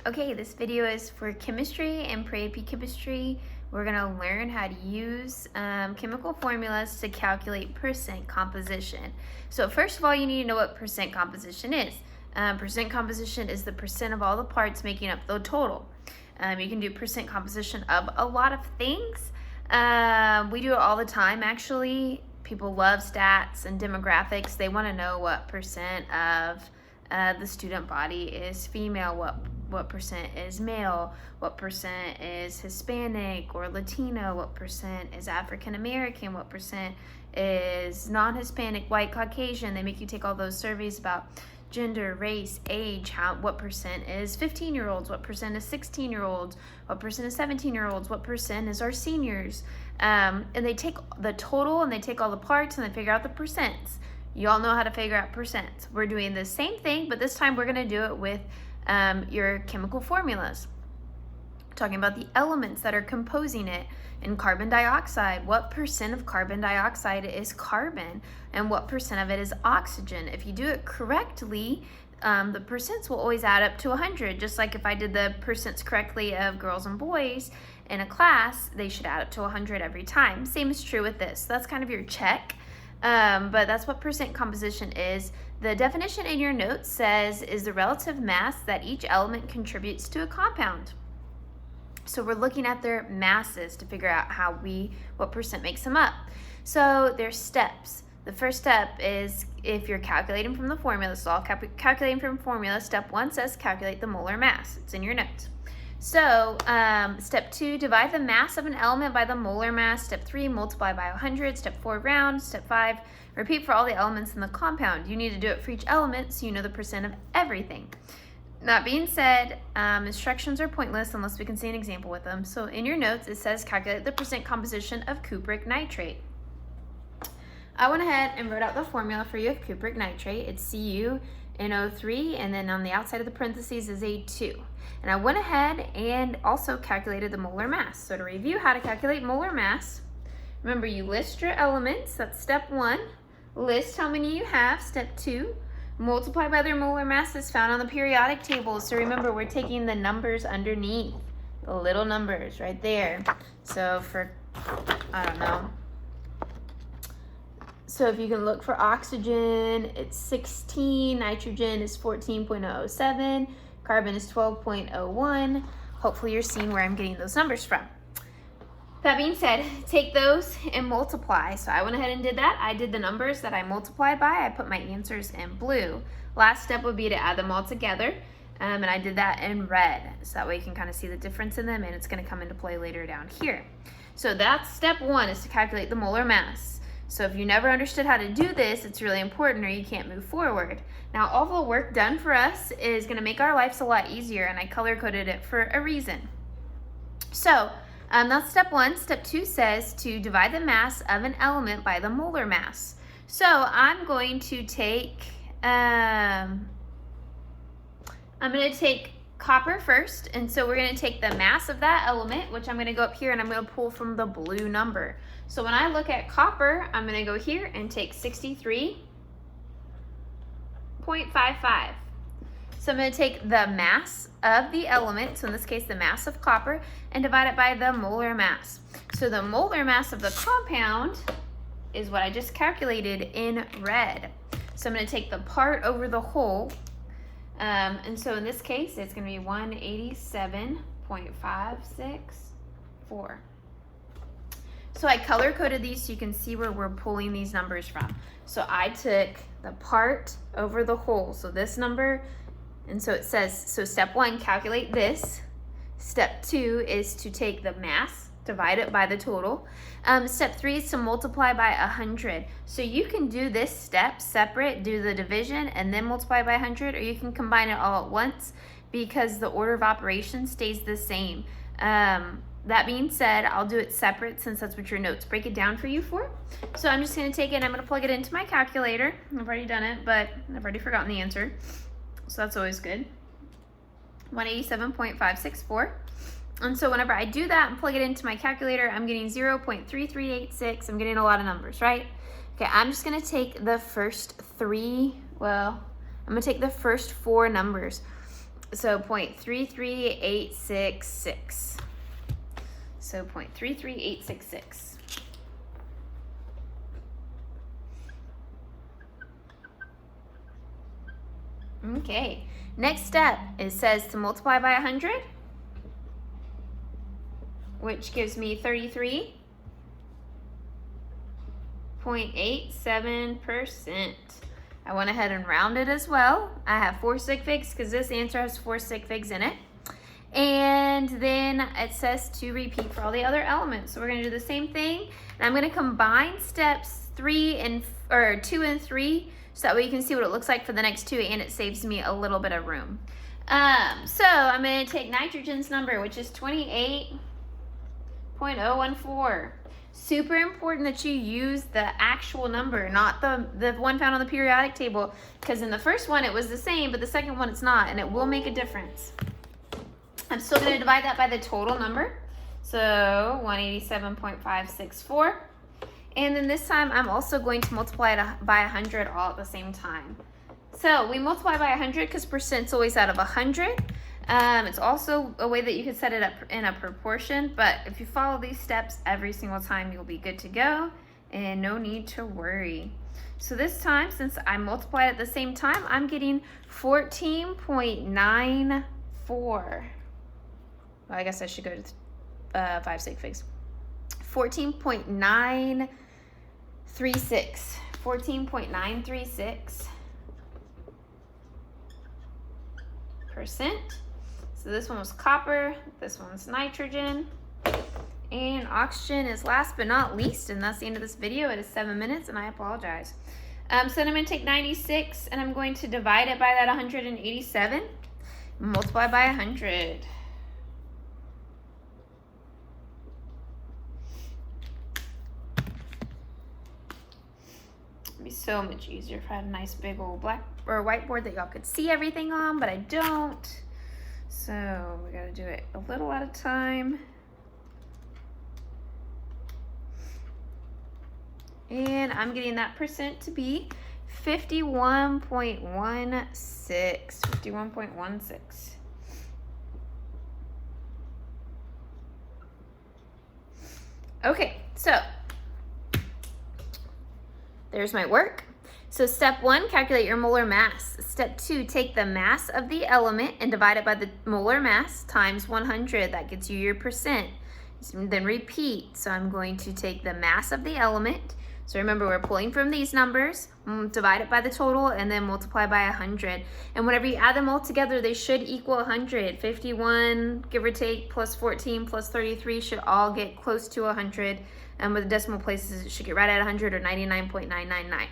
Okay, this video is for chemistry and pre-AP chemistry. We're going to learn how to use chemical formulas to calculate percent composition. So first of all, you need to know what percent composition is. Percent composition is the percent of all the parts making up the total. You can do percent composition of a lot of things. We do it all the time, actually. People love stats and demographics. They want to know what percent of the student body is female, what percent is male, what percent is Hispanic or Latino, what percent is African American, what percent is non-Hispanic, white, Caucasian. They make you take all those surveys about gender, race, age, what percent is 15-year-olds, what percent is 16-year-olds, what percent is 17-year-olds, what percent is our seniors. And they take the total and they take all the parts and they figure out the percents. You all know how to figure out percents. We're doing the same thing, but this time we're going to do it with your chemical formulas. Talking about the elements that are composing it. In carbon dioxide, what percent of carbon dioxide is carbon and what percent of it is oxygen? If you do it correctly, the percents will always add up to 100. Just like if I did the percents correctly of girls and boys in a class, they should add up to 100 every time. Same is true with this. So that's kind of your check. But that's what percent composition is. The definition in your notes says is the relative mass that each element contributes to a compound. So we're looking at their masses to figure out what percent makes them up. So there's steps. The first step is if you're calculating from the formula, so all calculating from formula, step 1 says calculate the molar mass. It's in your notes. So step 2, divide the mass of an element by the molar mass. Step 3, multiply by 100. Step 4, round. Step 5, repeat for all the elements in the compound. You need to do it for each element so you know the percent of everything. That being said, instructions are pointless unless we can see an example with them. So in your notes, it says calculate the percent composition of cupric nitrate. I went ahead and wrote out the formula for you of cupric nitrate. It's CuNO3, and then on the outside of the parentheses is A2. And I went ahead and also calculated the molar mass. So to review how to calculate molar mass, remember you list your elements, that's step 1. List how many you have, step 2. Multiply by their molar masses found on the periodic table. So remember, we're taking the numbers underneath, the little numbers right there. So for, I don't know. So if you can look for oxygen, it's 16, nitrogen is 14.007, carbon is 12.01. Hopefully you're seeing where I'm getting those numbers from. That being said, take those and multiply. So I went ahead and did that. I did the numbers that I multiplied by. I put my answers in blue. Last step would be to add them all together. And I did that in red. So that way you can kind of see the difference in them, and it's going to come into play later down here. So that's step 1, is to calculate the molar mass. So if you never understood how to do this, it's really important or you can't move forward. Now all the work done for us is going to make our lives a lot easier, and I color-coded it for a reason. So that's step 1. Step 2 says to divide the mass of an element by the molar mass. So I'm going to take, copper first. And so we're going to take the mass of that element, which I'm going to go up here and I'm going to pull from the blue number. So when I look at copper, I'm going to go here and take 63.55. So I'm going to take the mass of the element, so in this case the mass of copper, and divide it by the molar mass. So the molar mass of the compound is what I just calculated in red. So I'm going to take the part over the whole, and so in this case it's going to be 187.564. So I color coded these so you can see where we're pulling these numbers from. So I took the part over the whole, so this number. And so it says, so step 1, calculate this. Step 2 is to take the mass, divide it by the total. Step 3 is to multiply by 100. So you can do this step separate, do the division, and then multiply by 100, or you can combine it all at once because the order of operation stays the same. That being said, I'll do it separate since that's what your notes break it down for you for. So I'm just going to take it and I'm going to plug it into my calculator. I've already done it, but I've already forgotten the answer. So that's always good. 187.564. And so whenever I do that and plug it into my calculator, I'm getting 0.3386. I'm getting a lot of numbers, right? Okay, I'm just going to take the first 4 numbers. So 0.33866. So 0.33866. Okay, next step, it says to multiply by 100, which gives me 33.87%. I went ahead and rounded as well. I have 4 sig figs because this answer has 4 sig figs in it. And then it says to repeat for all the other elements. So we're gonna do the same thing. And I'm gonna combine steps 2 and 3 so that way you can see what it looks like for the next 2 and it saves me a little bit of room. So I'm gonna take nitrogen's number, which is 28.014. Super important that you use the actual number, not the one found on the periodic table, because in the first one it was the same, but the second one it's not, and it will make a difference. I'm still going to divide that by the total number, so 187.564. And then this time I'm also going to multiply it by 100 all at the same time. So we multiply by 100 because percent's always out of 100. It's also a way that you can set it up in a proportion, but if you follow these steps every single time, you'll be good to go and no need to worry. So this time, since I multiplied at the same time, I'm getting 14.94. Well, I guess I should go to 5 sig figs. 14.936. 14.936%. So this one was copper, this one's nitrogen, and oxygen is last but not least, and that's the end of this video. It is 7 minutes, and I apologize. So then I'm going to take 96, and I'm going to divide it by that 187, multiply by 100. It'd be so much easier if I had a nice big old black or whiteboard that y'all could see everything on, but I don't. So we gotta do it a little at a time. And I'm getting that percent to be 51.16. 51.16. Okay, so there's my work. So step 1, calculate your molar mass. Step 2, take the mass of the element and divide it by the molar mass times 100. That gets you your percent. Then repeat. So I'm going to take the mass of the element. So remember, we're pulling from these numbers, divide it by the total, and then multiply by 100. And whenever you add them all together, they should equal 100. 51, give or take, plus 14, plus 33 should all get close to 100. And with decimal places, it should get right at 100 or 99.999.